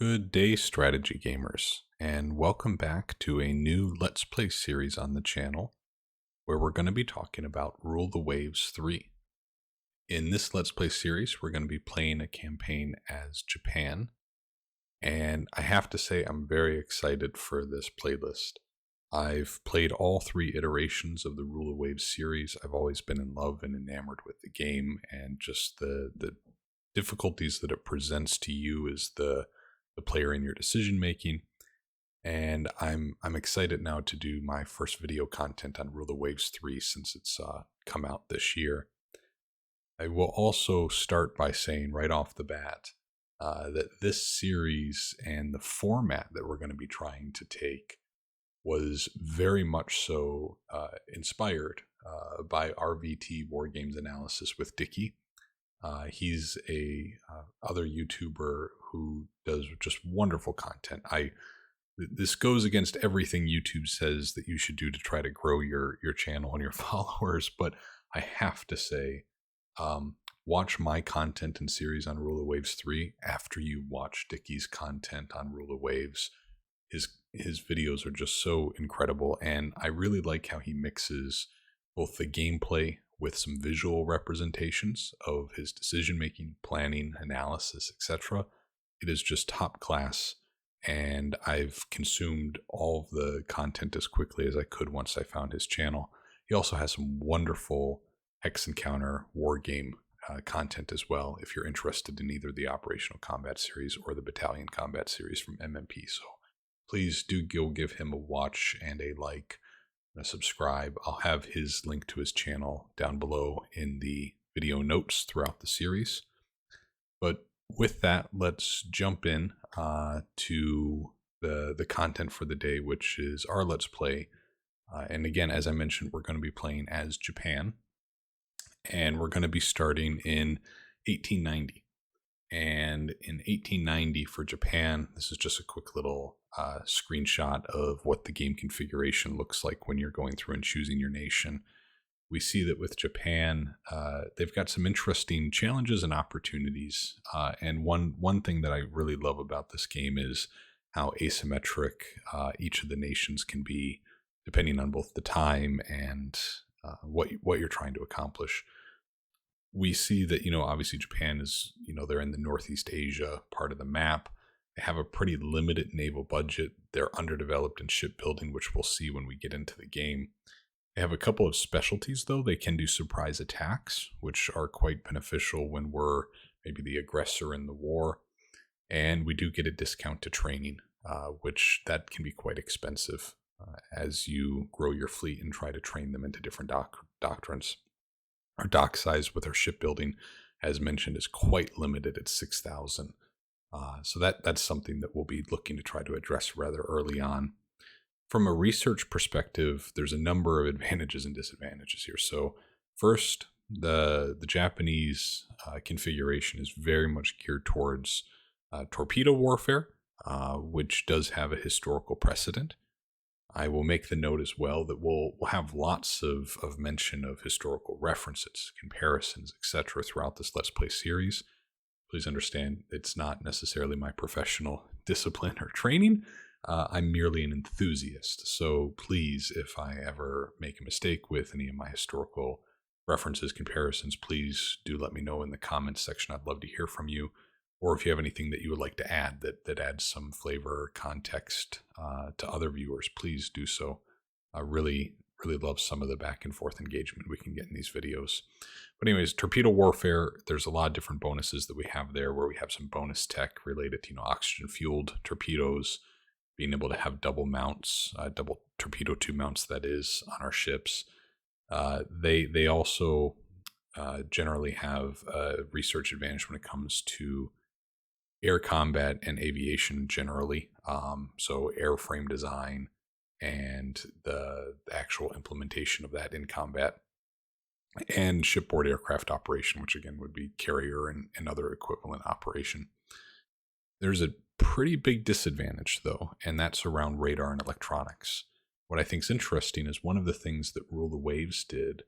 Good day, strategy gamers, and welcome back to a new Let's Play series on the channel where we're going to be talking about Rule the Waves 3. In this Let's Play series, we're going to be playing a campaign as Japan, and I have to say I'm very excited for this playlist. I've played all three iterations of the Rule the Waves series. I've always been in love and enamored with the game, and just the difficulties that it presents to you as the player in your decision making. And I'm excited now to do my first video content on Rule the Waves 3 since it's come out this year. I will also start by saying right off the bat that this series and the format that we're going to be trying to take was very much so inspired by RVT War Games Analysis with Dicky. He's a other YouTuber who does just wonderful content. This goes against everything YouTube says that you should do to try to grow your channel and your followers, but I have to say, watch my content and series on Rule of Waves 3 after you watch Dicky's content on Rule of Waves. His videos are just so incredible, and I really like how he mixes both the gameplay with some visual representations of his decision-making, planning, analysis, etc. It is just top class, and I've consumed all of the content as quickly as I could once I found his channel. He also has some wonderful Hex Encounter war game content as well, if you're interested in either the Operational Combat series or the Battalion Combat series from MMP. So please do go give him a watch and a like. Subscribe. I'll have his link to his channel down below in the video notes throughout the series. But with that, let's jump in to the content for the day, which is our Let's Play. And again, as I mentioned, we're going to be playing as Japan, and we're going to be starting in 1890. And in 1890 for Japan, this is just a quick little screenshot of what the game configuration looks like when you're going through and choosing your nation. We see that with Japan, they've got some interesting challenges and opportunities. And one thing that I really love about this game is how asymmetric each of the nations can be, depending on both the time and what you're trying to accomplish. We see that, obviously Japan is, they're in the Northeast Asia part of the map. They have a pretty limited naval budget. They're underdeveloped in shipbuilding, which we'll see when we get into the game. They have a couple of specialties, though. They can do surprise attacks, which are quite beneficial when we're maybe the aggressor in the war. And we do get a discount to training, which that can be quite expensive as you grow your fleet and try to train them into different doctrines. Our dock size with our shipbuilding, as mentioned, is quite limited at 6,000. So that's something that we'll be looking to try to address rather early on. From a research perspective, there's a number of advantages and disadvantages here. So first, the Japanese configuration is very much geared towards torpedo warfare, which does have a historical precedent. I will make the note as well that we'll have lots of mention of historical references, comparisons, etc. throughout this Let's Play series. Please understand it's not necessarily my professional discipline or training. I'm merely an enthusiast. So please, if I ever make a mistake with any of my historical references, comparisons, please do let me know in the comments section. I'd love to hear from you. Or if you have anything that you would like to add that adds some flavor or context to other viewers, please do so. I really love some of the back and forth engagement we can get in these videos. But anyways, torpedo warfare, there's a lot of different bonuses that we have there, where we have some bonus tech related to oxygen-fueled torpedoes, being able to have double mounts, double torpedo tube mounts, that is, on our ships. They also generally have a research advantage when it comes to air combat and aviation generally. So airframe design and the actual implementation of that in combat, and shipboard aircraft operation, which again would be carrier and other equivalent operation. There's a pretty big disadvantage though, and that's around radar and electronics. What I think is interesting is one of the things that Rule the Waves 3,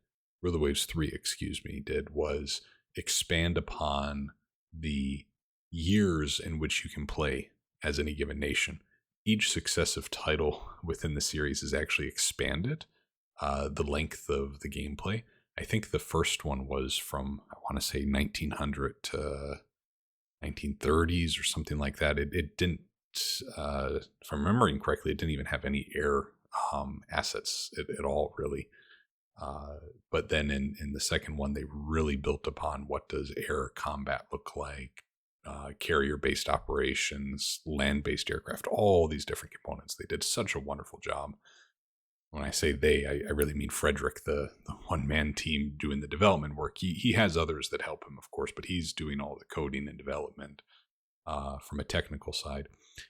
did was expand upon the years in which you can play as any given nation. Each successive title within the series has actually expanded the length of the gameplay. I think the first one was from, I want to say 1900 to 1930s or something like that. It didn't, if I'm remembering correctly, it didn't even have any air assets at all, really. But then in the second one, they really built upon what does air combat look like, carrier-based operations, land-based aircraft, all these different components. They did such a wonderful job. When I say they, I really mean Frederick, the one-man team doing the development work. He has others that help him, of course, but he's doing all the coding and development from a technical side.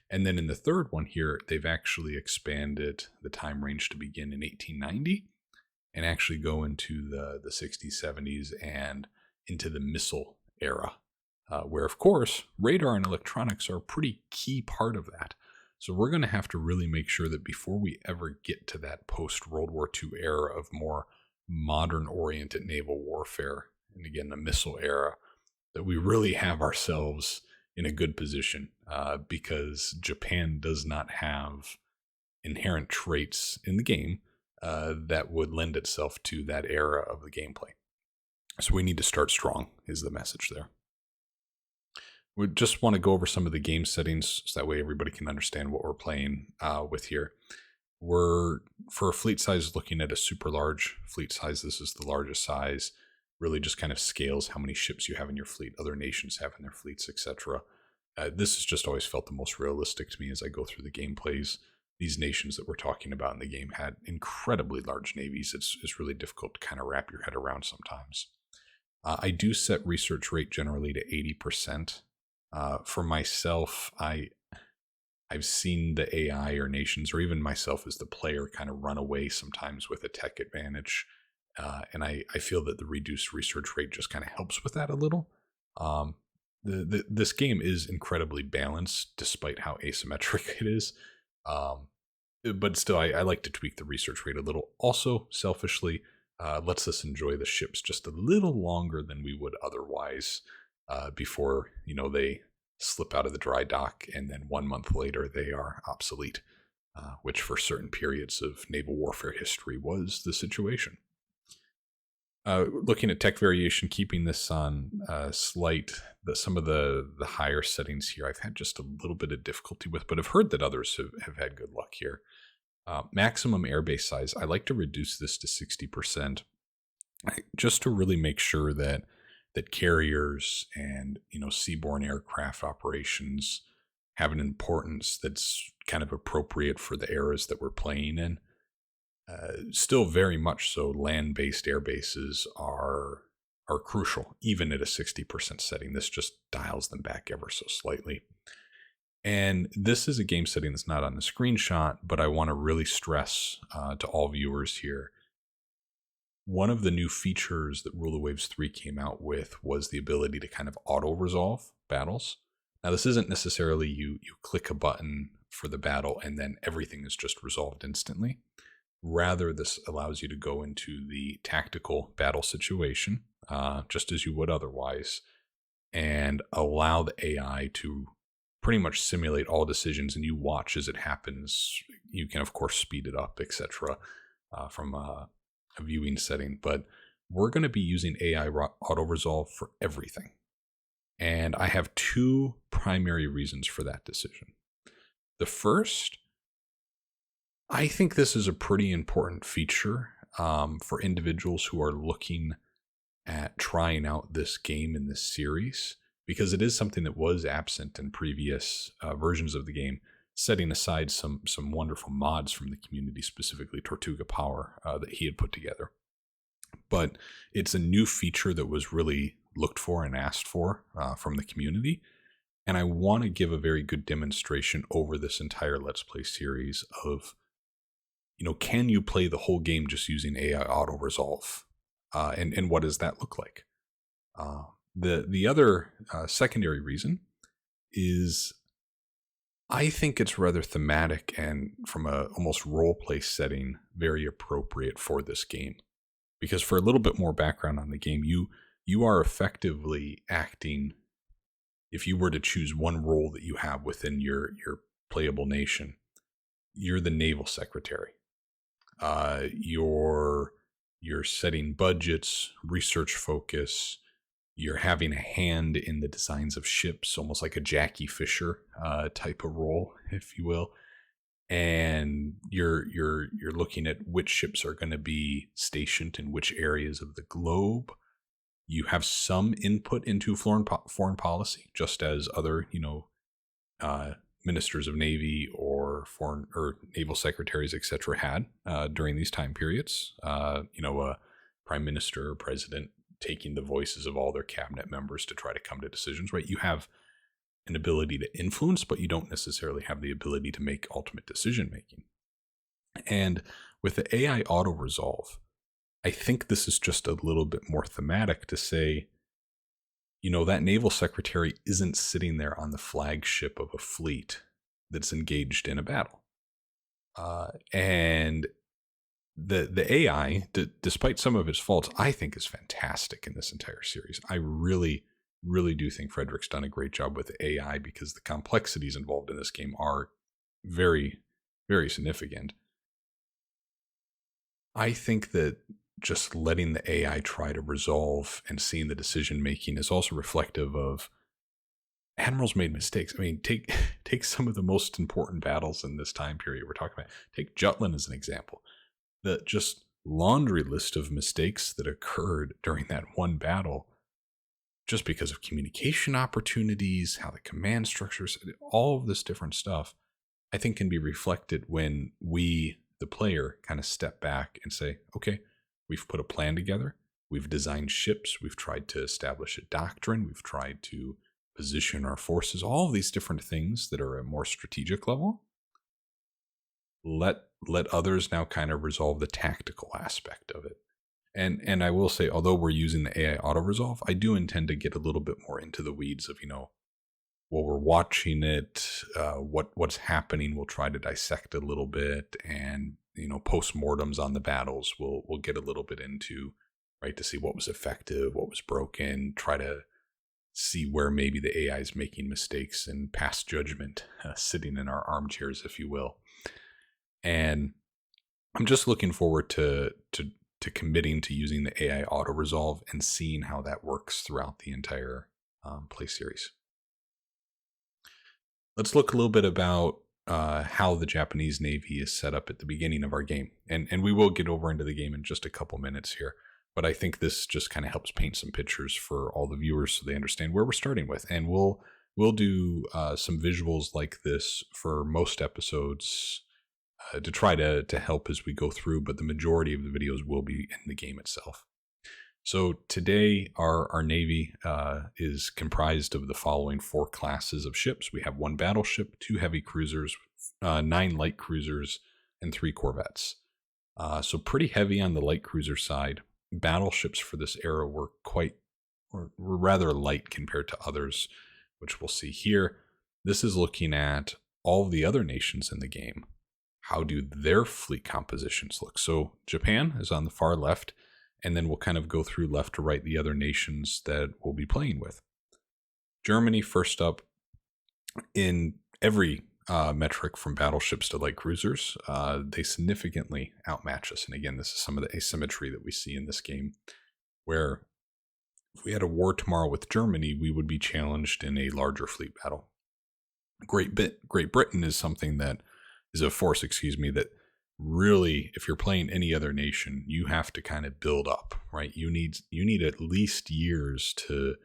And then in the third one here, they've actually expanded the time range to begin in 1890 and actually go into the 60s, 70s, and into the missile era, where, of course, radar and electronics are a pretty key part of that. So we're going to have to really make sure that before we ever get to that post-World War II era of more modern-oriented naval warfare, and again, the missile era, that we really have ourselves in a good position, because Japan does not have inherent traits in the game that would lend itself to that era of the gameplay. So we need to start strong, is the message there. We just want to go over some of the game settings so that way everybody can understand what we're playing with here. We're, for a fleet size, looking at a super large fleet size. This is the largest size. Really just kind of scales how many ships you have in your fleet, other nations have in their fleets, etc. This has just always felt the most realistic to me as I go through the gameplays. These nations that we're talking about in the game had incredibly large navies. It's really difficult to kind of wrap your head around sometimes. I do set research rate generally to 80%. For myself, I've seen the AI or nations, or even myself as the player, kind of run away sometimes with a tech advantage. And I feel that the reduced research rate just kind of helps with that a little. This game is incredibly balanced, despite how asymmetric it is. But still, I like to tweak the research rate a little. Also, selfishly, lets us enjoy the ships just a little longer than we would otherwise before, they slip out of the dry dock and then 1 month later they are obsolete, which for certain periods of naval warfare history was the situation. Looking at tech variation, keeping this on some of the higher settings here, I've had just a little bit of difficulty with, but I've heard that others have had good luck here. Maximum airbase size, I like to reduce this to 60%, just to really make sure that carriers and seaborne aircraft operations have an importance that's kind of appropriate for the eras that we're playing in. Still very much so, land-based air bases are crucial, even at a 60% setting. This just dials them back ever so slightly. And this is a game setting that's not on the screenshot, but I want to really stress to all viewers here. One of the new features that Rule of Waves 3 came out with was the ability to kind of auto-resolve battles. Now, this isn't necessarily you click a button for the battle and then everything is just resolved instantly. Rather, this allows you to go into the tactical battle situation, just as you would otherwise, and allow the AI to pretty much simulate all decisions, and you watch as it happens. You can, of course, speed it up, etc., from a viewing setting, but we're going to be using AI auto-resolve for everything. And I have two primary reasons for that decision. The first, I think this is a pretty important feature for individuals who are looking at trying out this game in this series, because it is something that was absent in previous versions of the game, setting aside some wonderful mods from the community, specifically Tortuga Power, that he had put together. But it's a new feature that was really looked for and asked for from the community. And I want to give a very good demonstration over this entire Let's Play series of, can you play the whole game just using AI auto-resolve? And what does that look like? The other secondary reason is I think it's rather thematic and from a almost role play setting, very appropriate for this game. Because for a little bit more background on the game, you are effectively acting, if you were to choose one role that you have within your playable nation, you're the naval secretary. You're setting budgets, research focus. You're having a hand in the designs of ships, almost like a Jackie Fisher type of role, if you will. And you're looking at which ships are going to be stationed in which areas of the globe. You have some input into foreign policy, just as other ministers of navy or foreign or naval secretaries, etc., had during these time periods. A prime minister or president taking the voices of all their cabinet members to try to come to decisions. Right? You have an ability to influence, but you don't necessarily have the ability to make ultimate decision making. And with the AI auto resolve, I think this is just a little bit more thematic to say, that naval secretary isn't sitting there on the flagship of a fleet that's engaged in a battle. And the AI, despite some of its faults, I think is fantastic in this entire series. I really do think Frederick's done a great job with the AI, because the complexities involved in this game are very, very significant. I think that just letting the AI try to resolve and seeing the decision making is also reflective of admirals made mistakes. I mean, take some of the most important battles in this time period we're talking about. Take Jutland as an example. The just laundry list of mistakes that occurred during that one battle, just because of communication opportunities, how the command structures, all of this different stuff, I think can be reflected when we, the player, kind of step back and say, okay, we've put a plan together. We've designed ships. We've tried to establish a doctrine. We've tried to position our forces, all of these different things that are a more strategic level. Let others now kind of resolve the tactical aspect of it. And I will say, although we're using the AI auto resolve, I do intend to get a little bit more into the weeds of, while we're watching it, what's happening. We'll try to dissect a little bit, and postmortems on the battles. We'll get a little bit into, right, to see what was effective, what was broken. Try to see where maybe the AI is making mistakes and pass judgment, sitting in our armchairs, if you will. And I'm just looking forward to committing to using the AI auto resolve and seeing how that works throughout the entire play series. Let's look a little bit about how the Japanese Navy is set up at the beginning of our game. And we will get over into the game in just a couple minutes here. But I think this just kind of helps paint some pictures for all the viewers so they understand where we're starting with. And we'll do some visuals like this for most episodes to try to help as we go through, but the majority of the videos will be in the game itself. So today our Navy is comprised of the following 4 classes of ships. We have 1 battleship, 2 heavy cruisers, 9 light cruisers, and 3 corvettes. So pretty heavy on the light cruiser side. Battleships for this era were rather light compared to others, which we'll see here. This is looking at all of the other nations in the game. How do their fleet compositions look? So Japan is on the far left, and then we'll kind of go through left to right the other nations that we'll be playing with. Germany first up. In every metric from battleships to light cruisers, they significantly outmatch us. And again, this is some of the asymmetry that we see in this game, where if we had a war tomorrow with Germany, we would be challenged in a larger fleet battle. Great Britain is something that is a force, that really, if you're playing any other nation, you have to kind of build up, right? You need at least years to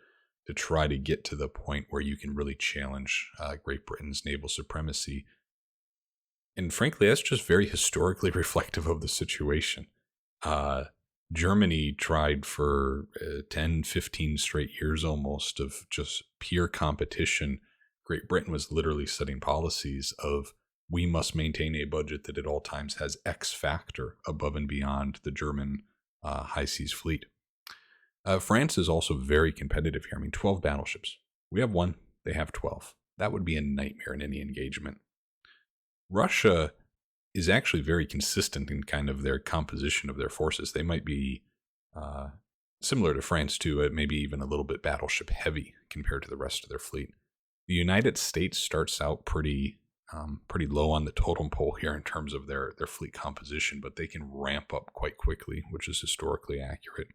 try to get to the point where you can really challenge Great Britain's naval supremacy. And frankly, that's just very historically reflective of the situation. Germany tried for 10, 15 straight years almost of just pure competition. Great Britain was literally setting policies of, we must maintain a budget that at all times has X factor above and beyond the German high seas fleet. France is also very competitive here. 12 battleships. We have 1. They have 12. That would be a nightmare in any engagement. Russia is actually very consistent in kind of their composition of their forces. They might be similar to France too, maybe even a little bit battleship heavy compared to the rest of their fleet. The United States starts out pretty low on the totem pole here in terms of their fleet composition, but they can ramp up quite quickly, which is historically accurate.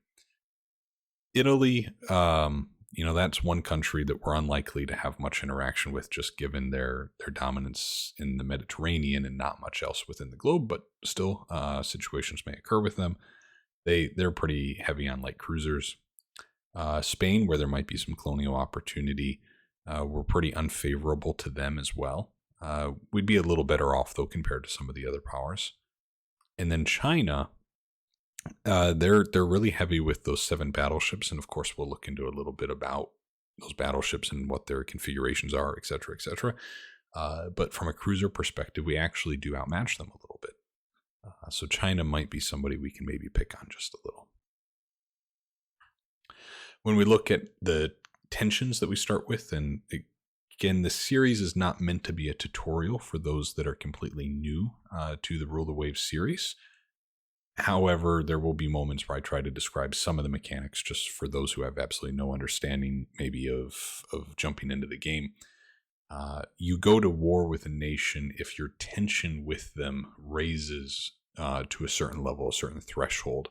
Italy, that's one country that we're unlikely to have much interaction with, just given their dominance in the Mediterranean and not much else within the globe. But still, situations may occur with them. They're pretty heavy on light cruisers. Spain, where there might be some colonial opportunity, we're pretty unfavorable to them as well. We'd be a little better off though compared to some of the other powers. And then China, they're really heavy with those 7 battleships, and of course we'll look into a little bit about those battleships and what their configurations are, et cetera, et cetera. But from a cruiser perspective, we actually do outmatch them a little bit. So China might be somebody we can maybe pick on just a little. When we look at the tensions that we start with, and again, this series is not meant to be a tutorial for those that are completely new to the Rule the Waves series. However, there will be moments where I try to describe some of the mechanics just for those who have absolutely no understanding maybe of jumping into the game. You go to war with a nation if your tension with them raises to a certain level, a certain threshold.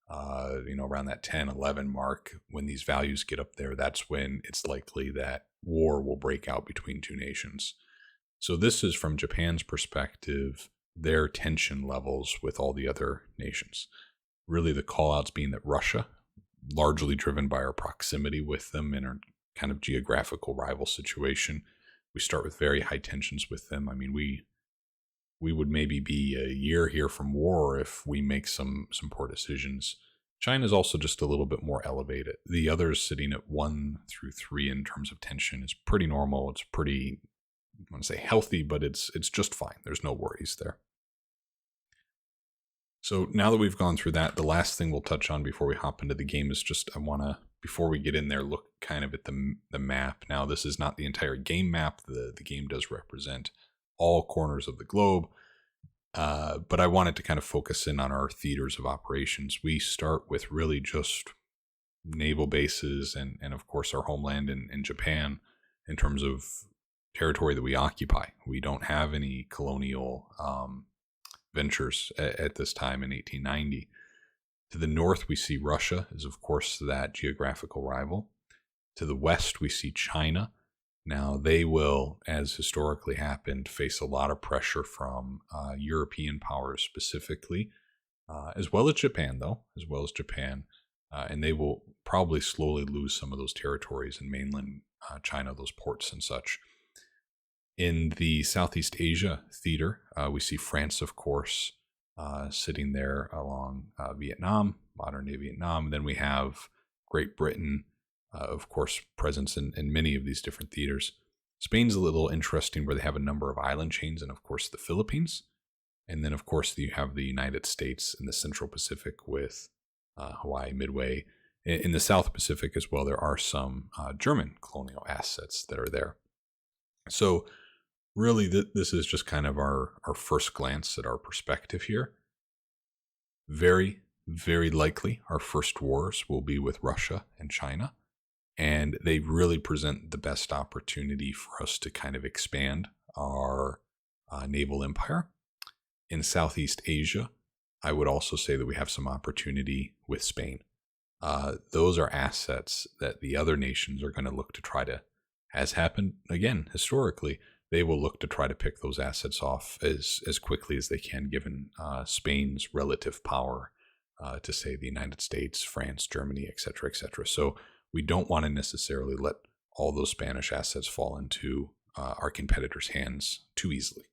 Around that 10, 11 mark, when these values get up there, that's when it's likely that war will break out between two nations. So this is from Japan's perspective, their tension levels with all the other nations. Really the callouts being that Russia, largely driven by our proximity with them and our kind of geographical rival situation, we start with very high tensions with them. I mean, we would maybe be a year here from war if we make some poor decisions. China's also just a little bit more elevated. The others sitting at 1 through 3 in terms of tension is pretty normal. It's pretty, I want to say healthy, but it's just fine. There's no worries there. So now that we've gone through that, the last thing we'll touch on before we hop into the game is just, I want to, before we get in there, look kind of at the map. Now, this is not the entire game map. The game does represent all corners of the globe. But I wanted to kind of focus in on our theaters of operations. We start with really just naval bases and of course our homeland in Japan in terms of territory that we occupy. We don't have any colonial ventures at this time in 1890. To the north, we see Russia is of course that geographical rival. To the west, we see China. Now, they will, as historically happened, face a lot of pressure from European powers specifically, as well as Japan, and they will probably slowly lose some of those territories in mainland China, those ports and such. In the Southeast Asia theater, we see France, of course, sitting there along Vietnam, modern-day Vietnam. And then we have Great Britain, of course, presence in many of these different theaters. Spain's a little interesting where they have a number of island chains and, of course, the Philippines. And then, of course, you have the United States in the Central Pacific with Hawaii, Midway. In the South Pacific as well, there are some German colonial assets that are there. So really, this is just kind of our first glance at our perspective here. Very, very likely our first wars will be with Russia and China. And they really present the best opportunity for us to kind of expand our naval empire. In Southeast Asia, I would also say that we have some opportunity with Spain. Those are assets that the other nations are going to look to try to, as happened again historically, they will look to try to pick those assets off as quickly as they can, given Spain's relative power to, say, the United States, France, Germany, et cetera, et cetera. So we don't want to necessarily let all those Spanish assets fall into our competitors' hands too easily.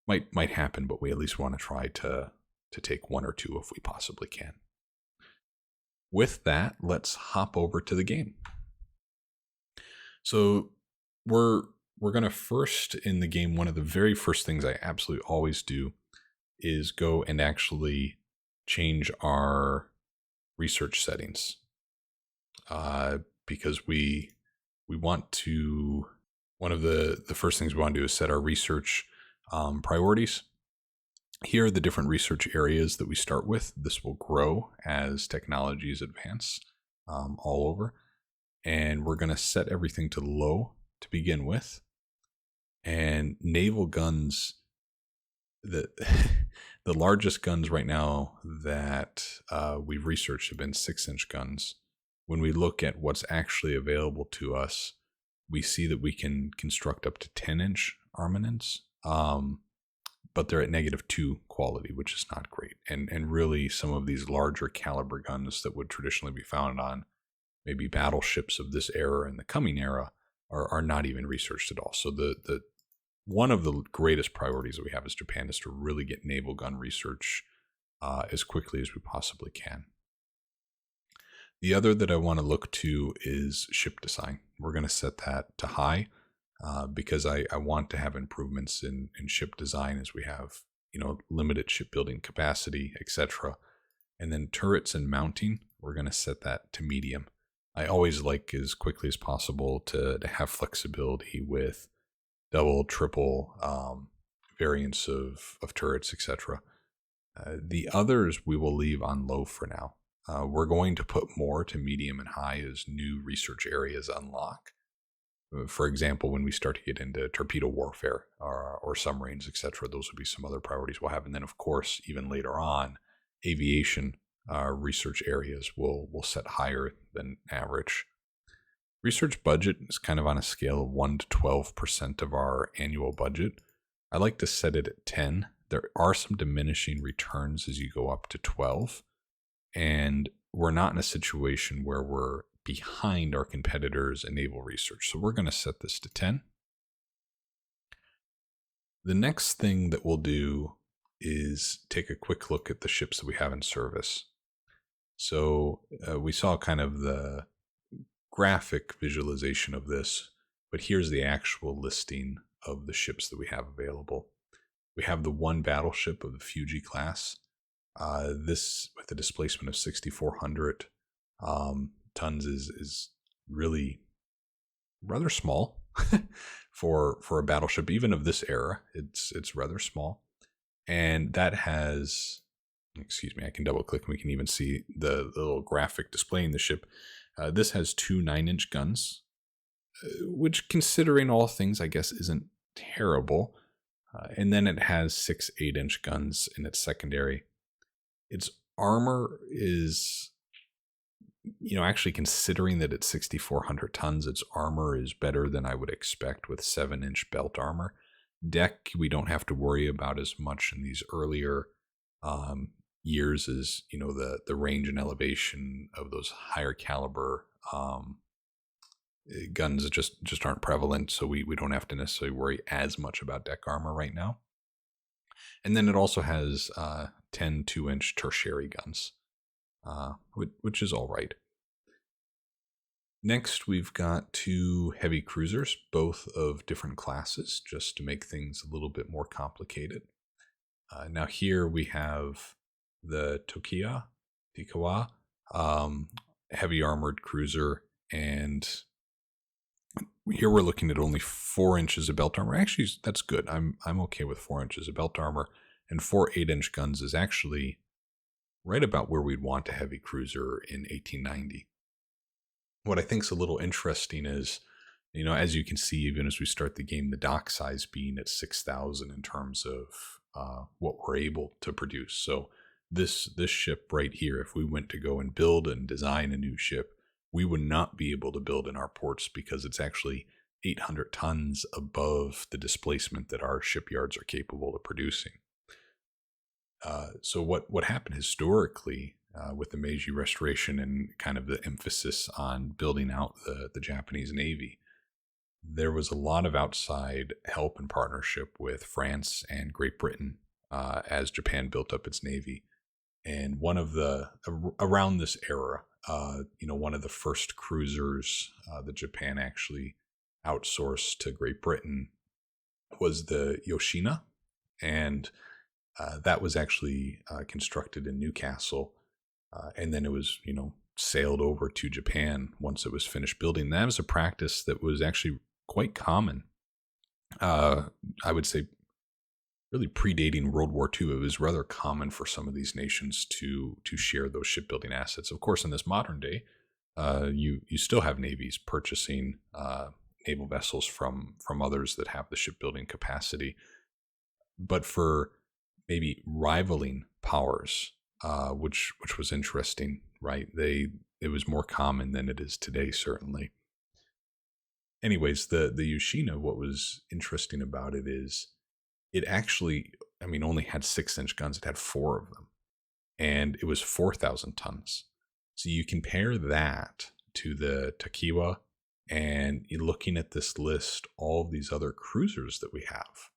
Might happen, but we at least want to try to take 1 or 2 if we possibly can. With that, let's hop over to the game. So we're going to first in the game, one of the very first things I absolutely always do is go and actually change our research settings. Because we want to, one of the first things we want to do is set our research priorities. Here are the different research areas that we start with. This will grow as technologies advance. all over. And we're going to set everything to low to begin with. And naval guns, the the largest guns right now that we've researched have been 6-inch guns. When we look at what's actually available to us, we see that we can construct up to 10-inch armaments, but they're at -2 quality, which is not great. And really, some of these larger caliber guns that would traditionally be found on maybe battleships of this era and the coming era are not even researched at all. So the one of the greatest priorities that we have as Japan is to really get naval gun research as quickly as we possibly can. The other that I want to look to is ship design. We're going to set that to high because I want to have improvements in ship design as we have, limited shipbuilding capacity, etc. And then turrets and mounting, we're going to set that to medium. I always like as quickly as possible to have flexibility with double, triple variants of turrets, etc. The others we will leave on low for now. We're going to put more to medium and high as new research areas unlock. For example, when we start to get into torpedo warfare or submarines, etc., those would be some other priorities we'll have. And then, of course, even later on, aviation research areas will set higher than average. Research budget is kind of on a scale of 1 to 12% of our annual budget. I like to set it at 10. There are some diminishing returns as you go up to 12. And we're not in a situation where we're behind our competitors in naval research. So we're going to set this to 10. The next thing that we'll do is take a quick look at the ships that we have in service. So we saw kind of the graphic visualization of this, but here's the actual listing of the ships that we have available. We have the one battleship of the Fuji class. This, with a displacement of 6,400 tons, is really rather small for a battleship, even of this era. It's rather small, and that has, excuse me, I can double click and we can even see the little graphic displaying the ship. This has 2 9-inch guns, which, considering all things, I guess isn't terrible. And then it has 6 8-inch guns in its secondary. Its armor is, actually considering that it's 6,400 tons, its armor is better than I would expect with 7-inch belt armor. Deck, we don't have to worry about as much in these earlier years as, the range and elevation of those higher caliber guns just aren't prevalent. So we don't have to necessarily worry as much about deck armor right now. And then it also has 10 2-inch tertiary guns, which is all right. Next, we've got 2 heavy cruisers, both of different classes, just to make things a little bit more complicated. Now here we have the Tikawa, heavy armored cruiser, and here we're looking at only 4 inches of belt armor. Actually, that's good. I'm okay with 4 inches of belt armor, and 4 8-inch guns is actually right about where we'd want a heavy cruiser in 1890. What I think is a little interesting is, as you can see, even as we start the game, the dock size being at 6,000 in terms of what we're able to produce. So this ship right here, if we went to go and build and design a new ship, we would not be able to build in our ports because it's actually 800 tons above the displacement that our shipyards are capable of producing. So what happened historically with the Meiji Restoration and kind of the emphasis on building out the Japanese Navy, there was a lot of outside help and partnership with France and Great Britain as Japan built up its Navy. And one of the, around this era, one of the first cruisers that Japan actually outsourced to Great Britain was the Yoshina. And that was actually constructed in Newcastle. And then it was, sailed over to Japan once it was finished building. That was a practice that was actually quite common. I would say really predating World War II, it was rather common for some of these nations to share those shipbuilding assets. Of course, in this modern day, you still have navies purchasing naval vessels from others that have the shipbuilding capacity, but for maybe rivaling powers, which was interesting, right? It was more common than it is today, certainly. Anyways, the Yoshino, what was interesting about it is it actually, I mean, only had 6-inch guns. It had 4 of them, and it was 4,000 tons. So you compare that to the Takiwa, and you're looking at this list, all of these other cruisers that we have.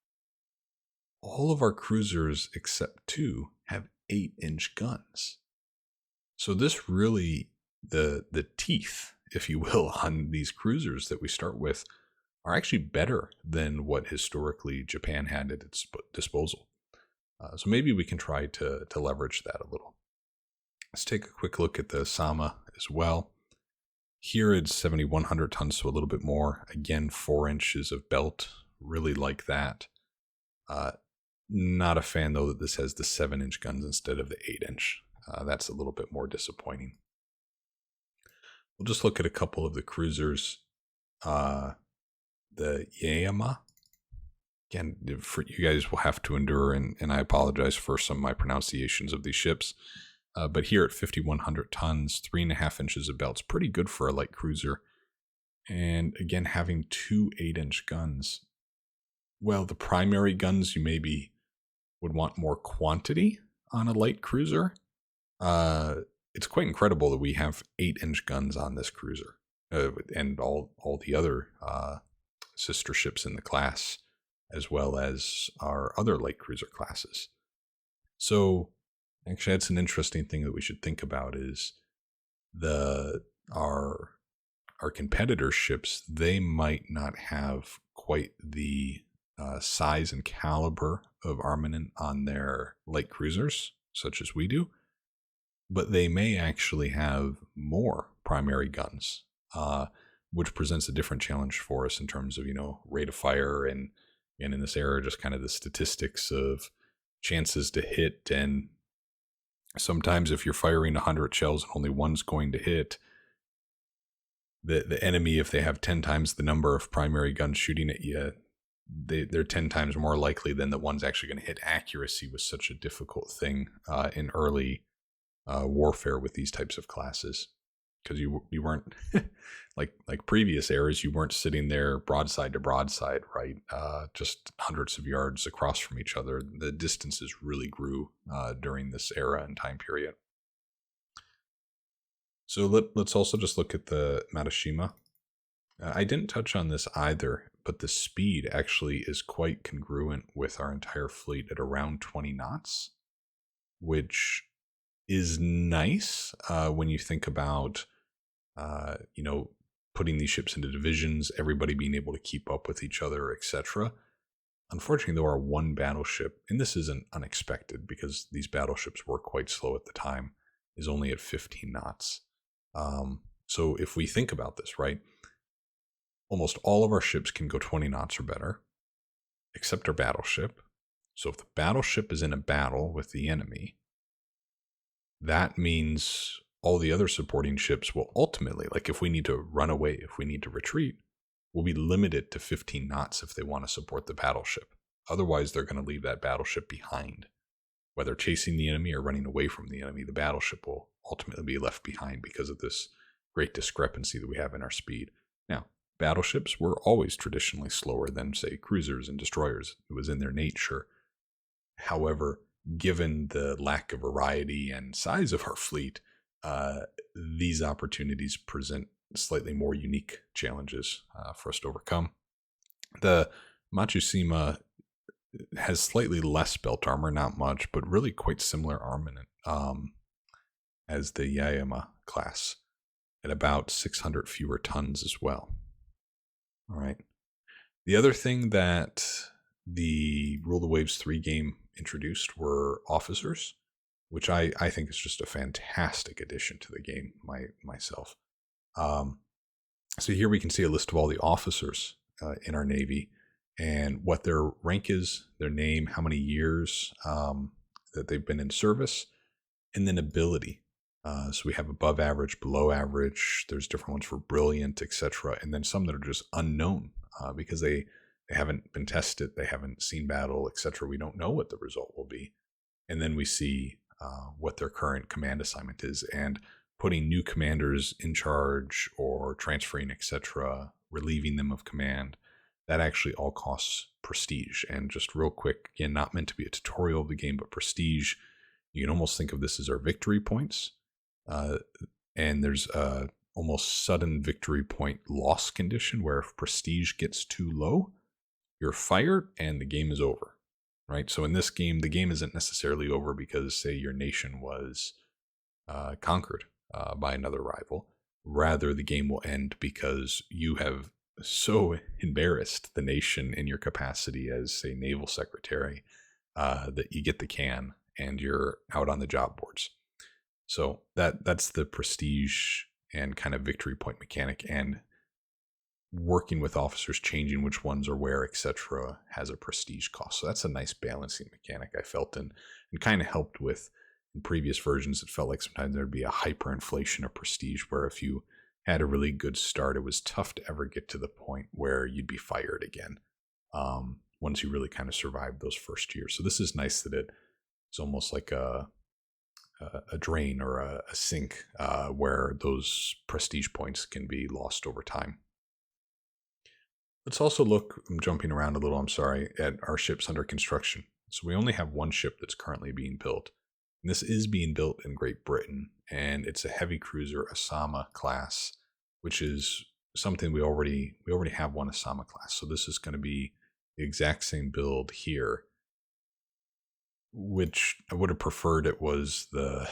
All of our cruisers except 2 have 8-inch guns. So this really, the teeth, if you will, on these cruisers that we start with are actually better than what historically Japan had at its disposal. So maybe we can try to leverage that a little. Let's take a quick look at the Sama as well. Here it's 7,100 tons, so a little bit more. Again, 4 inches of belt, really like that. Not a fan, though, that this has the 7-inch guns instead of the 8-inch. That's a little bit more disappointing. We'll just look at a couple of the cruisers. The Yayama. Again, for you guys will have to endure, and I apologize for some of my pronunciations of these ships. But here at 5,100 tons, 3.5 inches of belts, pretty good for a light cruiser. And again, having 2 8-inch guns. Well, the primary guns, you maybe would want more quantity on a light cruiser. It's quite incredible that we have 8-inch guns on this cruiser, and all the other sister ships in the class, as well as our other light cruiser classes. So actually, that's an interesting thing that we should think about is our competitor ships, they might not have quite the size and caliber of armament on their light cruisers, such as we do, but they may actually have more primary guns, which presents a different challenge for us in terms of, rate of fire and in this era, just kind of the statistics of chances to hit. And sometimes if you're firing 100 shells and only one's going to hit, the enemy, if they have 10 times the number of primary guns shooting at you, they're 10 times more likely than the one's actually going to hit. Accuracy was such a difficult thing in early warfare with these types of classes, because you weren't like previous eras, you weren't sitting there broadside to broadside, right? Just hundreds of yards across from each other. The distances really grew during this era and time period. So let's also just look at the Matashima. I didn't touch on this either, but the speed actually is quite congruent with our entire fleet at around 20 knots, which is nice when you think about, putting these ships into divisions, everybody being able to keep up with each other, etc. Unfortunately, though, our one battleship, and this isn't unexpected because these battleships were quite slow at the time, is only at 15 knots. So if we think about this, right, almost all of our ships can go 20 knots or better, except our battleship. So if the battleship is in a battle with the enemy, that means all the other supporting ships will ultimately, like if we need to run away, if we need to retreat, will be limited to 15 knots if they want to support the battleship. Otherwise, they're going to leave that battleship behind. Whether chasing the enemy or running away from the enemy, the battleship will ultimately be left behind because of this great discrepancy that we have in our speed. Now, battleships were always traditionally slower than, say, cruisers and destroyers. It was in their nature. However, given the lack of variety and size of our fleet, these opportunities present slightly more unique challenges for us to overcome. The Matsushima has slightly less belt armor, not much, but really quite similar armament as the Yayama class, at about 600 fewer tons as well. All right. The other thing that the Rule the Waves 3 game introduced were officers, which I think is just a fantastic addition to the game myself. So here we can see a list of all the officers in our Navy and what their rank is, their name, how many years that they've been in service, and then ability. So we have above average, below average. There's different ones for brilliant, etc. And then some that are just unknown because they haven't been tested, they haven't seen battle, etc. We don't know what the result will be. And then we see what their current command assignment is, and putting new commanders in charge or transferring, etc., relieving them of command, that actually all costs prestige. And just real quick, again, not meant to be a tutorial of the game, but prestige, you can almost think of this as our victory points. And there's a almost sudden victory point loss condition where if prestige gets too low, you're fired and the game is over. Right? So in this game, the game isn't necessarily over because, say, your nation was conquered by another rival. Rather, the game will end because you have so embarrassed the nation in your capacity as, say, naval secretary that you get the can and you're out on the job boards. So that's the prestige and kind of victory point mechanic, and working with officers, changing which ones are where, etc., has a prestige cost. So that's a nice balancing mechanic, I felt, and kind of helped with in previous versions. It felt like sometimes there'd be a hyperinflation of prestige where if you had a really good start, it was tough to ever get to the point where you'd be fired again once you really kind of survived those first years. So this is nice that it's almost like a drain or a sink where those prestige points can be lost over time. Let's also look, I'm jumping around a little, I'm sorry, at our ships under construction. So we only have one ship that's currently being built. And this is being built in Great Britain, and it's a heavy cruiser Osama class, which is something we already have one Osama class. So this is going to be the exact same build here, which I would have preferred it was the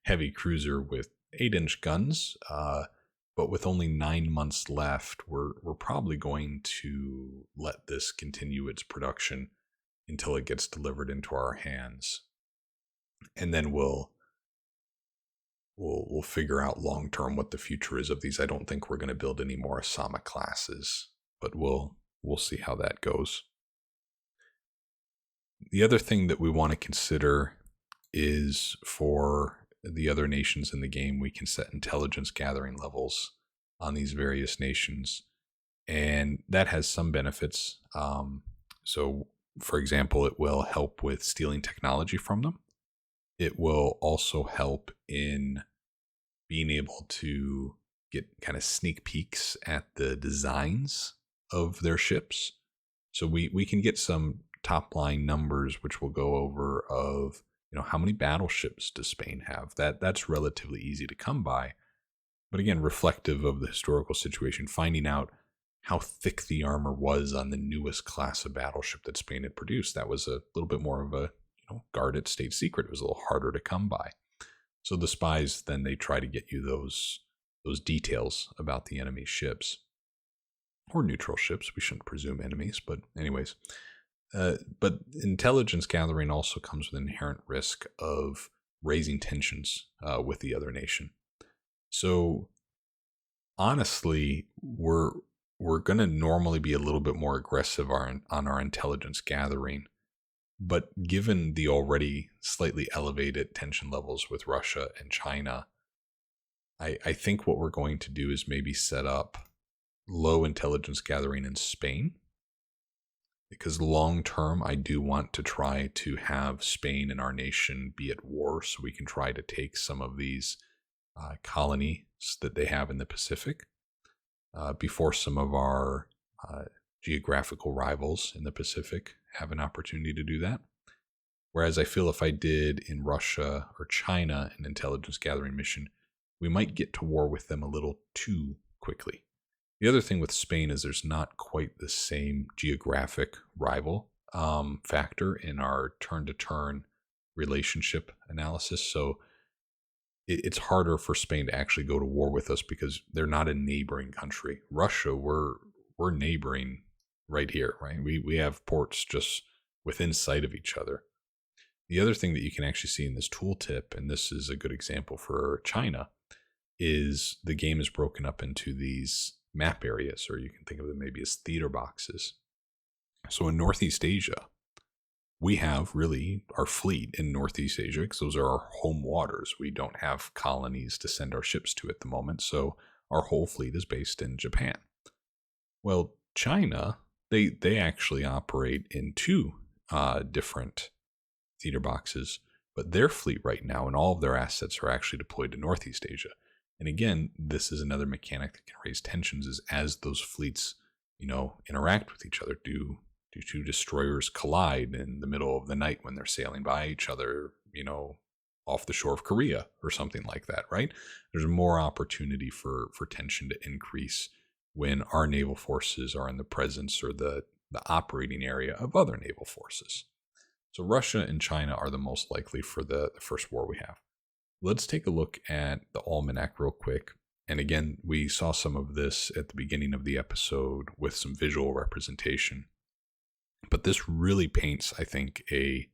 heavy cruiser with 8-inch guns. But with only 9 months left, we're probably going to let this continue its production until it gets delivered into our hands, and then we'll figure out long term what the future is of these. I don't think we're going to build any more Osama classes, but we'll see how that goes. The other thing that we want to consider is for the other nations in the game, we can set intelligence gathering levels on these various nations, and that has some benefits. So, for example, it will help with stealing technology from them. It will also help in being able to get kind of sneak peeks at the designs of their ships. So we can get some top line numbers, which we'll go over, of how many battleships does Spain have. That's relatively easy to come by, but again, reflective of the historical situation, finding out how thick the armor was on the newest class of battleship that Spain had produced. That was a little bit more of a guarded state secret. It was a little harder to come by. So the spies, then they try to get you those details about the enemy ships or neutral ships. We shouldn't presume enemies, but anyways. But intelligence gathering also comes with inherent risk of raising tensions with the other nation. So honestly, we're going to normally be a little bit more aggressive on our intelligence gathering. But given the already slightly elevated tension levels with Russia and China, I think what we're going to do is maybe set up low intelligence gathering in Spain, because long term, I do want to try to have Spain and our nation be at war so we can try to take some of these colonies that they have in the Pacific before some of our geographical rivals in the Pacific have an opportunity to do that. Whereas I feel if I did in Russia or China an intelligence gathering mission, we might get to war with them a little too quickly. The other thing with Spain is there's not quite the same geographic rival factor in our turn-to-turn relationship analysis. So it's harder for Spain to actually go to war with us because they're not a neighboring country. Russia, we're neighboring right here, right? We have ports just within sight of each other. The other thing that you can actually see in this tooltip, and this is a good example for China, is the game is broken up into these map areas, or you can think of them maybe as theater boxes. So in Northeast Asia, we have really our fleet in Northeast Asia because those are our home waters. We don't have colonies to send our ships to at the moment, so our whole fleet is based in Japan. Well, China, they actually operate in two different theater boxes, but their fleet right now and all of their assets are actually deployed to Northeast Asia. And again, this is another mechanic that can raise tensions is as those fleets, interact with each other. Do two destroyers collide in the middle of the night when they're sailing by each other, off the shore of Korea or something like that, right? There's more opportunity for tension to increase when our naval forces are in the presence or the operating area of other naval forces. So Russia and China are the most likely for the first war we have. Let's take a look at the almanac real quick. And again, we saw some of this at the beginning of the episode with some visual representation. But this really paints, I think, a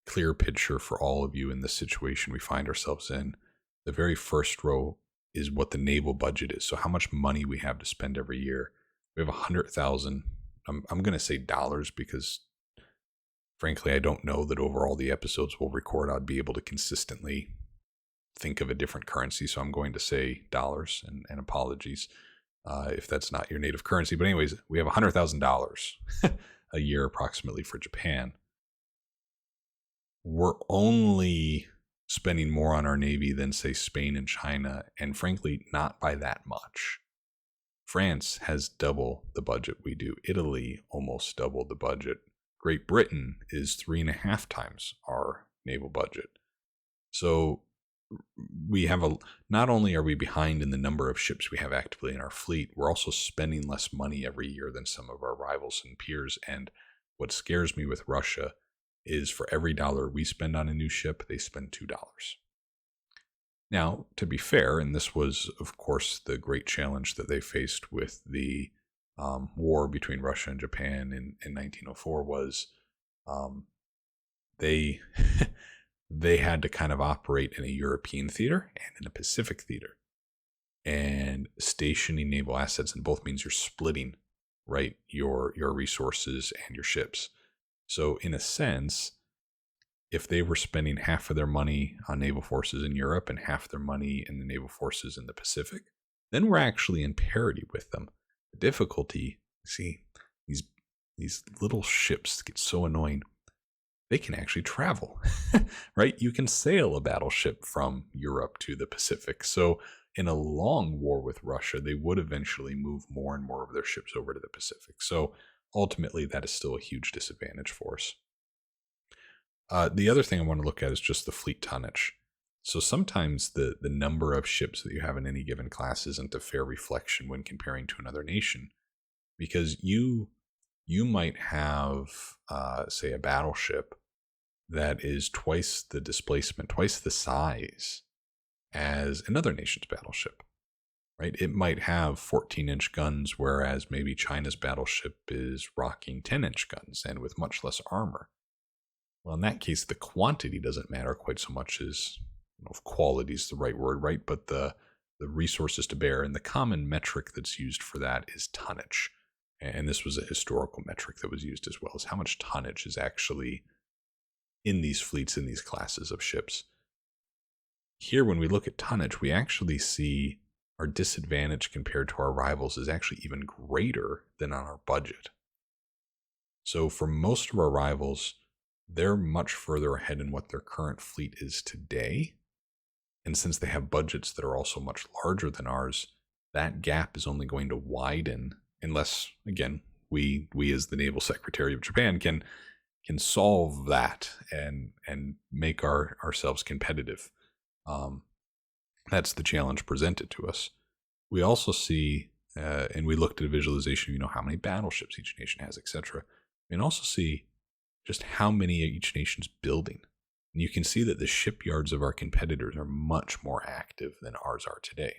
clear picture for all of you in the situation we find ourselves in. The very first row is what the naval budget is. So how much money we have to spend every year. We have 100,000. I'm going to say dollars because frankly, I don't know that over all the episodes we'll record, I'd be able to consistently think of a different currency. So I'm going to say dollars and apologies if that's not your native currency. But anyways, we have $100,000 a year approximately for Japan. We're only spending more on our Navy than, say, Spain and China, and frankly, not by that much. France has double the budget we do. Italy almost double the budget. Great Britain is 3.5 times our naval budget. So we have not only are we behind in the number of ships we have actively in our fleet, we're also spending less money every year than some of our rivals and peers. And what scares me with Russia is for every dollar we spend on a new ship, they spend $2. Now, to be fair, and this was, of course, the great challenge that they faced with the war between Russia and Japan in 1904 was they they had to kind of operate in a European theater and in a Pacific theater. And stationing naval assets in both means you're splitting, right, your resources and your ships. So in a sense, if they were spending half of their money on naval forces in Europe and half their money in the naval forces in the Pacific, then we're actually in parity with them. The difficulty, see, these little ships get so annoying. They can actually travel, right? You can sail a battleship from Europe to the Pacific. So in a long war with Russia, they would eventually move more and more of their ships over to the Pacific. So ultimately, that is still a huge disadvantage for us. The other thing I want to look at is just the fleet tonnage. So sometimes the number of ships that you have in any given class isn't a fair reflection when comparing to another nation, because you might have, say, a battleship that is twice the displacement, twice the size as another nation's battleship, right? It might have 14-inch guns, whereas maybe China's battleship is rocking 10-inch guns and with much less armor. Well, in that case, the quantity doesn't matter quite so much as, if quality is the right word, right? But the resources to bear, and the common metric that's used for that is tonnage. And this was a historical metric that was used as well, as how much tonnage is actually in these fleets, in these classes of ships. Here, when we look at tonnage, we actually see our disadvantage compared to our rivals is actually even greater than on our budget. So for most of our rivals, they're much further ahead in what their current fleet is today. And since they have budgets that are also much larger than ours, that gap is only going to widen unless, again, we as the Naval Secretary of Japan can solve that and make ourselves competitive. That's the challenge presented to us. We also see, and we looked at a visualization, how many battleships each nation has, etc. We can also see just how many each nation's building. And you can see that the shipyards of our competitors are much more active than ours are today.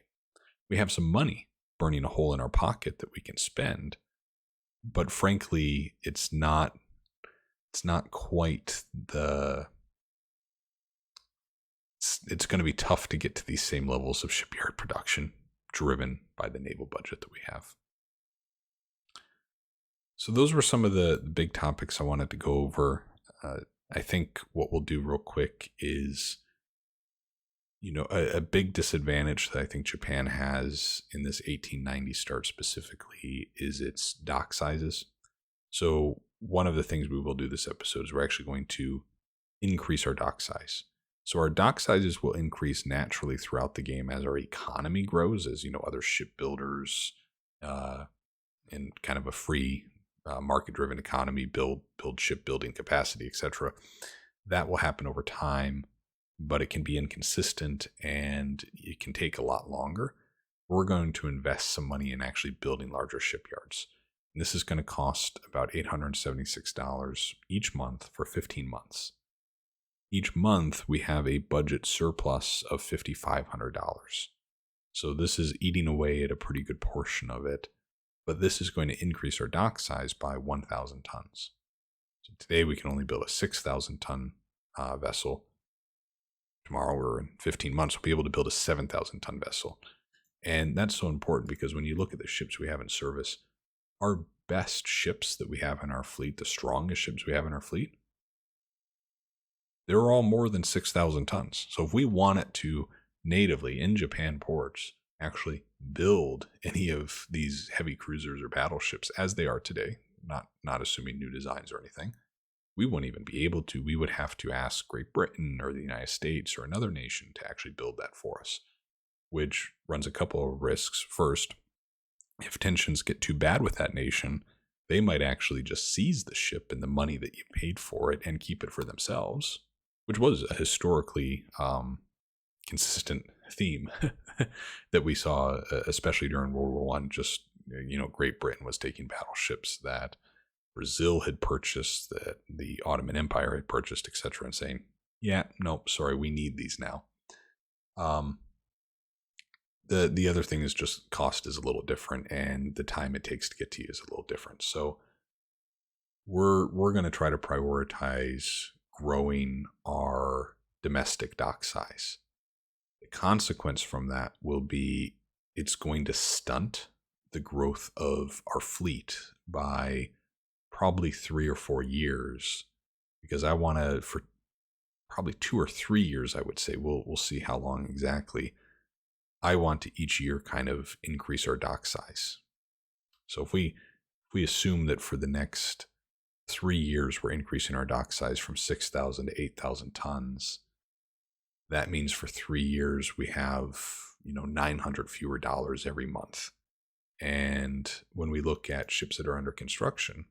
We have some money burning a hole in our pocket that we can spend, but frankly, it's not quite it's going to be tough to get to these same levels of shipyard production driven by the naval budget that we have. So those were some of the big topics I wanted to go over. I think what we'll do real quick is, a big disadvantage that I think Japan has in this 1890 start specifically is its dock sizes. So one of the things we will do this episode is we're actually going to increase our dock size. So our dock sizes will increase naturally throughout the game as our economy grows, as other shipbuilders in kind of a free market-driven economy build shipbuilding capacity, etc. That will happen over time, but it can be inconsistent and it can take a lot longer. We're going to invest some money in actually building larger shipyards. And this is going to cost about $876 each month for 15 months. Each month, we have a budget surplus of $5,500. So this is eating away at a pretty good portion of it, but this is going to increase our dock size by 1,000 tons. So today we can only build a 6,000 ton vessel. Tomorrow or in 15 months, we'll be able to build a 7,000 ton vessel. And that's so important because when you look at the ships we have in service, our best ships that we have in our fleet, the strongest ships we have in our fleet, they're all more than 6,000 tons. So if we wanted to natively in Japan ports actually build any of these heavy cruisers or battleships as they are today, not assuming new designs or anything, we wouldn't even be able to. We would have to ask Great Britain or the United States or another nation to actually build that for us, which runs a couple of risks. First, if tensions get too bad with that nation, they might actually just seize the ship and the money that you paid for it and keep it for themselves, which was a historically consistent theme that we saw, especially during World War I. Just, Great Britain was taking battleships that Brazil had purchased, that the Ottoman Empire had purchased, etc., and saying, yeah, nope, sorry, we need these now. The other thing is just cost is a little different, and the time it takes to get to you is a little different. So we're going to try to prioritize growing our domestic dock size. The consequence from that will be it's going to stunt the growth of our fleet by probably 3 or 4 years, because I want to, for probably 2 or 3 years, I would say, we'll see how long exactly, I want to each year kind of increase our dock size. So if we assume that for the next 3 years we're increasing our dock size from 6,000 to 8,000 tons, that means for 3 years we have $900 fewer dollars every month. And when we look at ships that are under construction,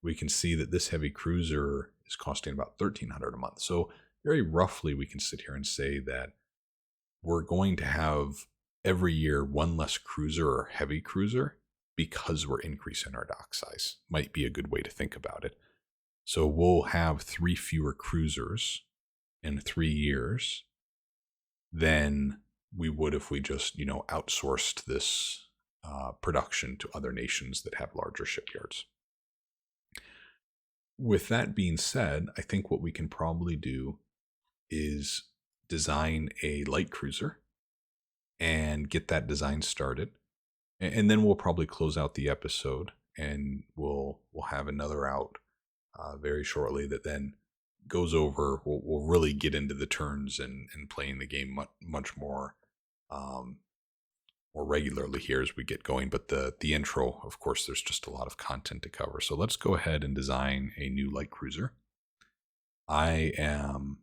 we can see that this heavy cruiser is costing about $1,300 a month. So very roughly, we can sit here and say that we're going to have every year one less cruiser or heavy cruiser because we're increasing our dock size. Might be a good way to think about it. So we'll have 3 fewer cruisers in 3 years than we would if we just, outsourced this production to other nations that have larger shipyards. With that being said, I think what we can probably do is design a light cruiser and get that design started. And then we'll probably close out the episode, and we'll have another out very shortly that then goes over, we'll really get into the turns and playing the game much more more regularly here as we get going. But the intro, of course, there's just a lot of content to cover. So let's go ahead and design a new light cruiser. I am,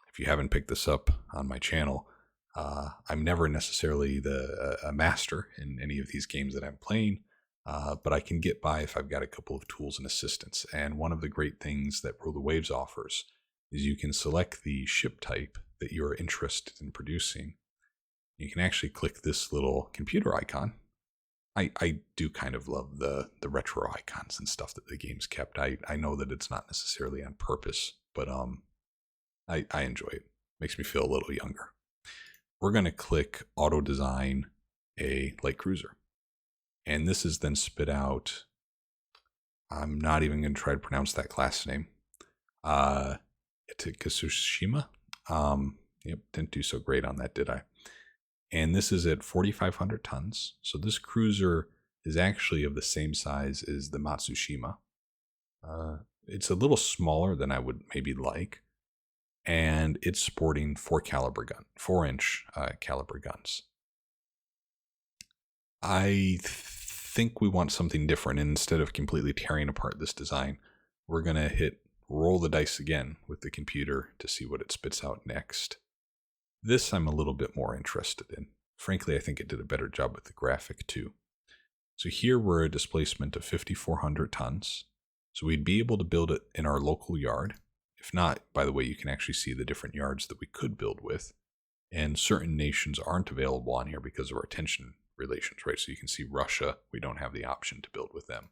if you haven't picked this up on my channel, I'm never necessarily a master in any of these games that I'm playing, but I can get by if I've got a couple of tools and assistance. And one of the great things that Rule the Waves offers is you can select the ship type that you're interested in producing. You can actually click this little computer icon. I do kind of love the retro icons and stuff that the game's kept. I know that it's not necessarily on purpose, but I enjoy it. Makes me feel a little younger. We're going to click Auto Design a Light Cruiser. And this is then spit out, I'm not even going to try to pronounce that class name, Itakasushima. Yep, didn't do so great on that, did I? And this is at 4,500 tons. So this cruiser is actually of the same size as the Matsushima. It's a little smaller than I would maybe like, and it's sporting 4-inch caliber guns. I think we want something different, and instead of completely tearing apart this design, we're going to hit roll the dice again with the computer to see what it spits out next. This I'm a little bit more interested in. Frankly, I think it did a better job with the graphic too. So here we're a displacement of 5,400 tons. So we'd be able to build it in our local yard. If not, by the way, you can actually see the different yards that we could build with. And certain nations aren't available on here because of our tension relations, right? So you can see Russia, we don't have the option to build with them.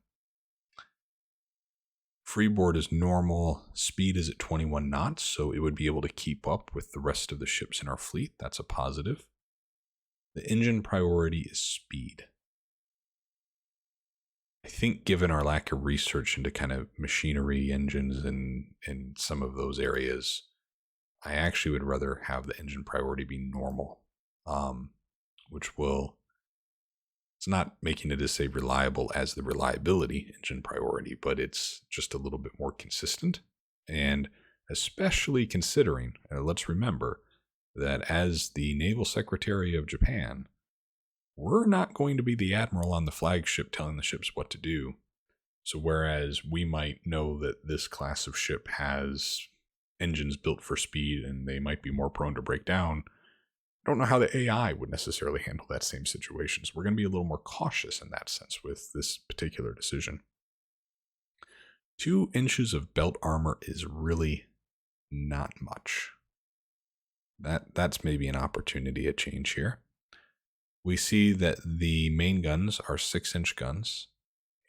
Freeboard is normal. Speed is at 21 knots, so it would be able to keep up with the rest of the ships in our fleet. That's a positive. The engine priority is speed. I think given our lack of research into kind of machinery, engines, and some of those areas, I actually would rather have the engine priority be normal, which will, it's not making it as say reliable as the reliability engine priority, but it's just a little bit more consistent. And especially considering, let's remember that as the Naval Secretary of Japan, we're not going to be the admiral on the flagship telling the ships what to do. So whereas we might know that this class of ship has engines built for speed and they might be more prone to break down, I don't know how the AI would necessarily handle that same situation. So we're going to be a little more cautious in that sense with this particular decision. 2 inches of belt armor is really not much. That's maybe an opportunity at change here. We see that the main guns are 6-inch guns,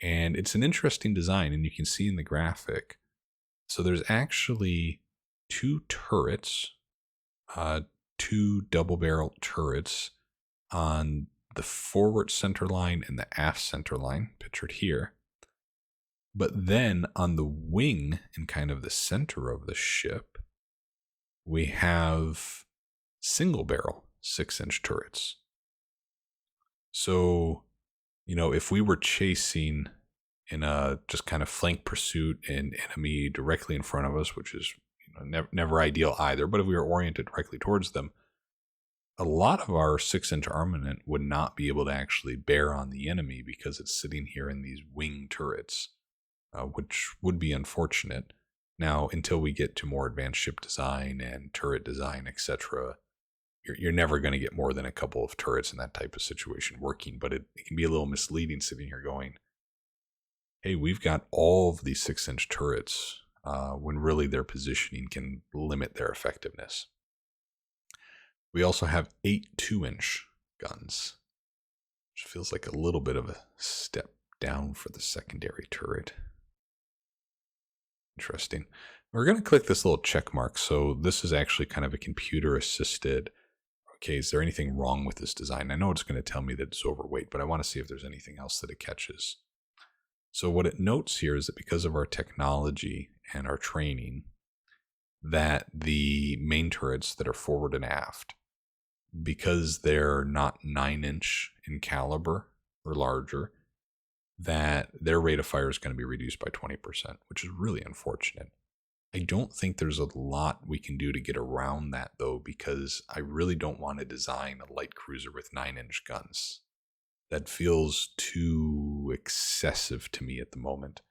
and it's an interesting design, and you can see in the graphic. So there's actually 2 turrets, 2 double-barrel turrets on the forward center line and the aft center line, pictured here. But then on the wing, in kind of the center of the ship, we have single-barrel 6-inch turrets. So, if we were chasing in a just kind of flank pursuit an enemy directly in front of us, which is never ideal either, but if we were oriented directly towards them, a lot of our 6-inch armament would not be able to actually bear on the enemy because it's sitting here in these wing turrets, which would be unfortunate. Now, until we get to more advanced ship design and turret design, etc., you're never going to get more than a couple of turrets in that type of situation working, but it can be a little misleading sitting here going, hey, we've got all of these 6-inch turrets, when really their positioning can limit their effectiveness. We also have 8 2-inch guns, which feels like a little bit of a step down for the secondary turret. Interesting. We're going to click this little check mark. So this is actually kind of a computer assisted. Okay, is there anything wrong with this design? I know it's going to tell me that it's overweight, but I want to see if there's anything else that it catches. So what it notes here is that because of our technology and our training, that the main turrets that are forward and aft, because they're not 9-inch in caliber or larger, that their rate of fire is going to be reduced by 20%, which is really unfortunate. I don't think there's a lot we can do to get around that, though, because I really don't want to design a light cruiser with 9-inch guns. That feels too excessive to me at the moment,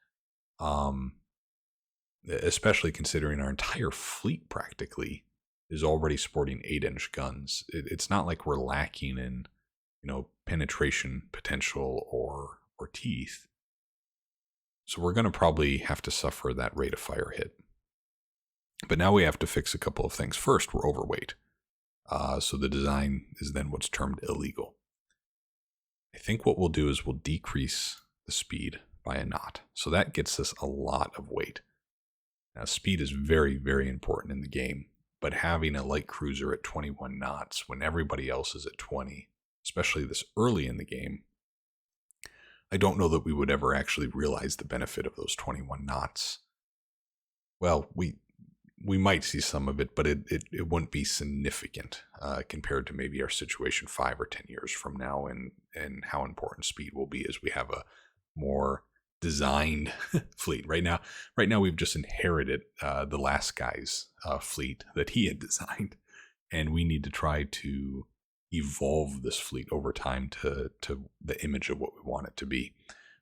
especially considering our entire fleet practically is already sporting 8-inch guns. It's not like we're lacking in, penetration potential or teeth. So we're going to probably have to suffer that rate of fire hit. But now we have to fix a couple of things. First, we're overweight. So the design is then what's termed illegal. I think what we'll do is we'll decrease the speed by a knot. So that gets us a lot of weight. Now, speed is very, very important in the game. But having a light cruiser at 21 knots when everybody else is at 20, especially this early in the game, I don't know that we would ever actually realize the benefit of those 21 knots. Well, we might see some of it, but it wouldn't be significant compared to maybe our situation 5 or 10 years from now and how important speed will be as we have a more designed fleet. Right now we've just inherited the last guy's fleet that he had designed, and we need to try to evolve this fleet over time to the image of what we want it to be.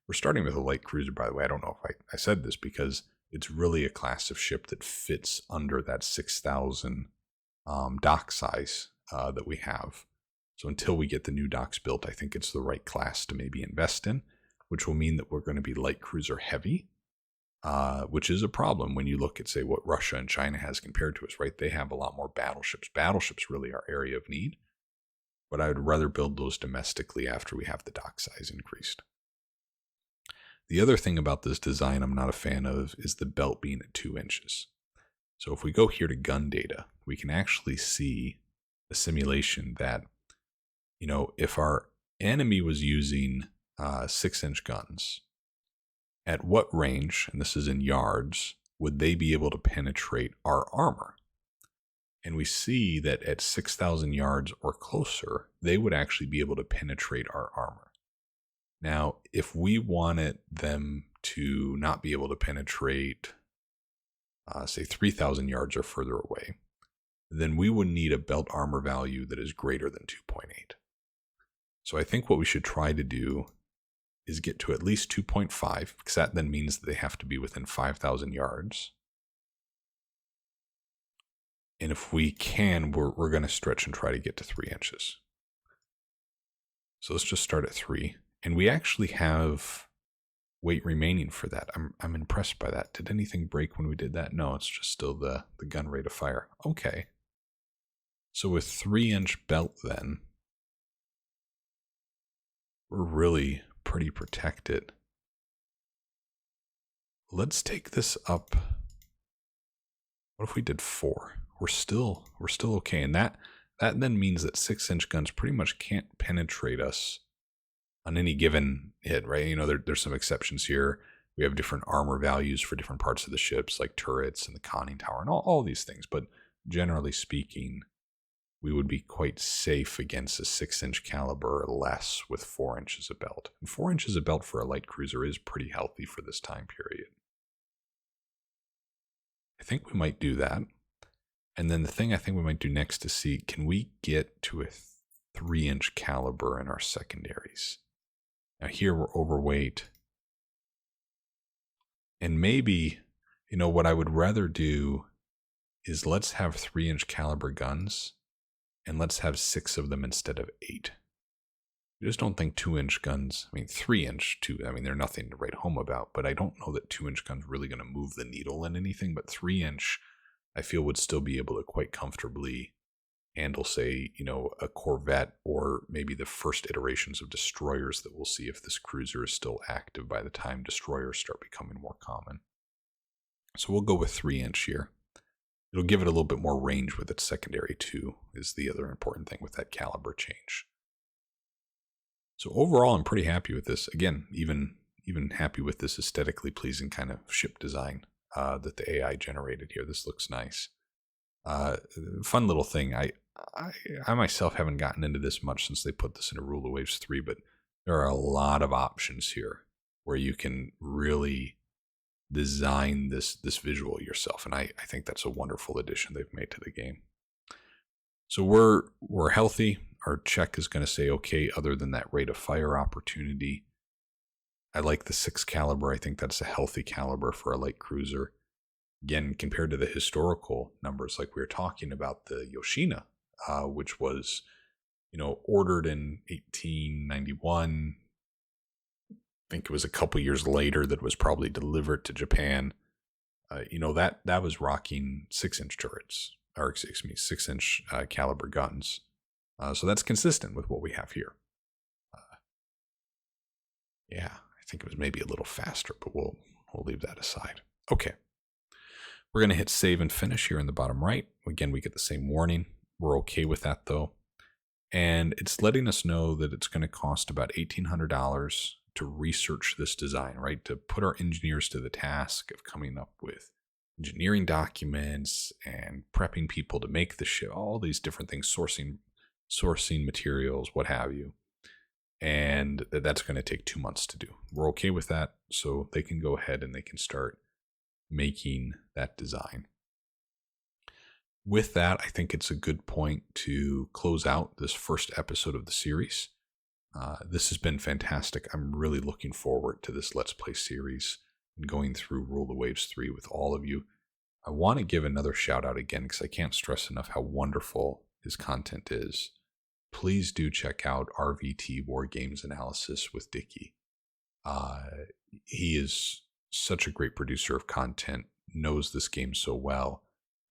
We're starting with a light cruiser, by the way. I don't know if I said this, because it's really a class of ship that fits under that 6,000 dock size that we have. So until we get the new docks built, I think it's the right class to maybe invest in, which will mean that we're going to be light cruiser heavy, which is a problem when you look at, say, what Russia and China has compared to us, right? They have a lot more battleships. Battleships really are area of need, but I would rather build those domestically after we have the dock size increased. The other thing about this design I'm not a fan of is the belt being at 2 inches. So if we go here to gun data, we can actually see a simulation that, if our enemy was using 6-inch guns, at what range, and this is in yards, would they be able to penetrate our armor? And we see that at 6,000 yards or closer, they would actually be able to penetrate our armor. Now, if we wanted them to not be able to penetrate, say 3,000 yards or further away, then we would need a belt armor value that is greater than 2.8. So I think what we should try to do is get to at least 2.5, because that then means that they have to be within 5,000 yards. And if we can, we're going to stretch and try to get to 3 inches. So let's just start at 3. And we actually have weight remaining for that. I'm impressed by that. Did anything break when we did that? No, it's just still the gun rate of fire. Okay. So with 3-inch belt then, we're really pretty protected. Let's take this up. What if we did 4? We're still okay. And that then means that 6-inch guns pretty much can't penetrate us on any given hit, right? There's some exceptions here. We have different armor values for different parts of the ships, like turrets and the conning tower and all these things. But generally speaking, we would be quite safe against a 6-inch caliber or less with 4 inches of belt. And 4 inches of belt for a light cruiser is pretty healthy for this time period. I think we might do that. And then the thing I think we might do next is see, can we get to a 3-inch caliber in our secondaries? Now here we're overweight. And maybe, what I would rather do is let's have 3-inch caliber guns, and let's have 6 of them instead of 8. I just don't think 2-inch guns, 3-inch, they're nothing to write home about, but I don't know that 2-inch guns really going to move the needle in anything. But 3-inch, I feel, would still be able to quite comfortably handle, say, a Corvette or maybe the first iterations of destroyers that we'll see if this cruiser is still active by the time destroyers start becoming more common. So we'll go with 3-inch here. It'll give it a little bit more range with its secondary too, is the other important thing with that caliber change. So overall, I'm pretty happy with this. Again, even happy with this aesthetically pleasing kind of ship design that the AI generated here. This looks nice. Fun little thing. I myself haven't gotten into this much since they put this into Rule of Waves 3, but there are a lot of options here where you can really design this visual yourself, and I think that's a wonderful addition they've made to the game. So we're healthy. Our check is going to say okay, other than that rate of fire opportunity. I like the 6 caliber. I think that's a healthy caliber for a light cruiser. Again, compared to the historical numbers, like we were talking about the Yoshina, which was, ordered in 1891. I think it was a couple years later that was probably delivered to Japan. That was rocking 6-inch turrets, or excuse me, 6-inch caliber guns. So that's consistent with what we have here. Yeah, I think it was maybe a little faster, but we'll leave that aside. Okay. We're going to hit save and finish here in the bottom right. Again, we get the same warning. We're okay with that though. And it's letting us know that it's going to cost about $1,800 to research this design, right? To put our engineers to the task of coming up with engineering documents and prepping people to make the ship, all these different things, sourcing materials, what have you. and that's going to take 2 months to do. We're okay with that, so they can go ahead and they can start making that design. With that, I think it's a good point to close out this first episode of the series. This has been fantastic. I'm really looking forward to this Let's Play series and going through Rule the Waves 3 with all of you. I want to give another shout out again because I can't stress enough how wonderful his content is. Please do check out RVT War Games Analysis with Dickie. He is such a great producer of content, knows this game so well,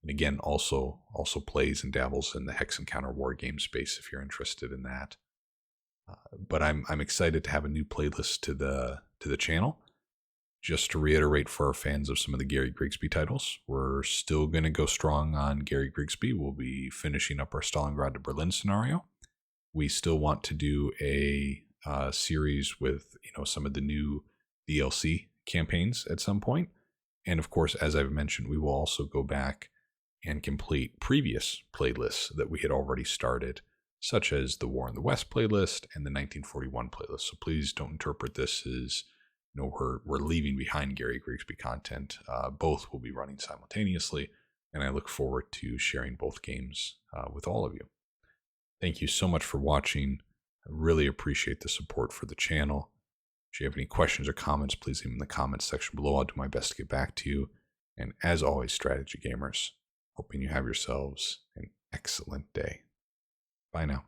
and again, also plays and dabbles in the Hex Encounter war game space if you're interested in that. But I'm excited to have a new playlist to the channel. Just to reiterate for our fans of some of the Gary Grigsby titles, we're still going to go strong on Gary Grigsby. We'll be finishing up our Stalingrad to Berlin scenario. We still want to do a series with some of the new DLC campaigns at some point. And of course, as I've mentioned, we will also go back and complete previous playlists that we had already started, such as the War in the West playlist and the 1941 playlist. So please don't interpret this as we're leaving behind Gary Grigsby content. Both will be running simultaneously, and I look forward to sharing both games with all of you. Thank you so much for watching. I really appreciate the support for the channel. If you have any questions or comments, please leave them in the comments section below. I'll do my best to get back to you. And as always, strategy gamers, hoping you have yourselves an excellent day. Bye now.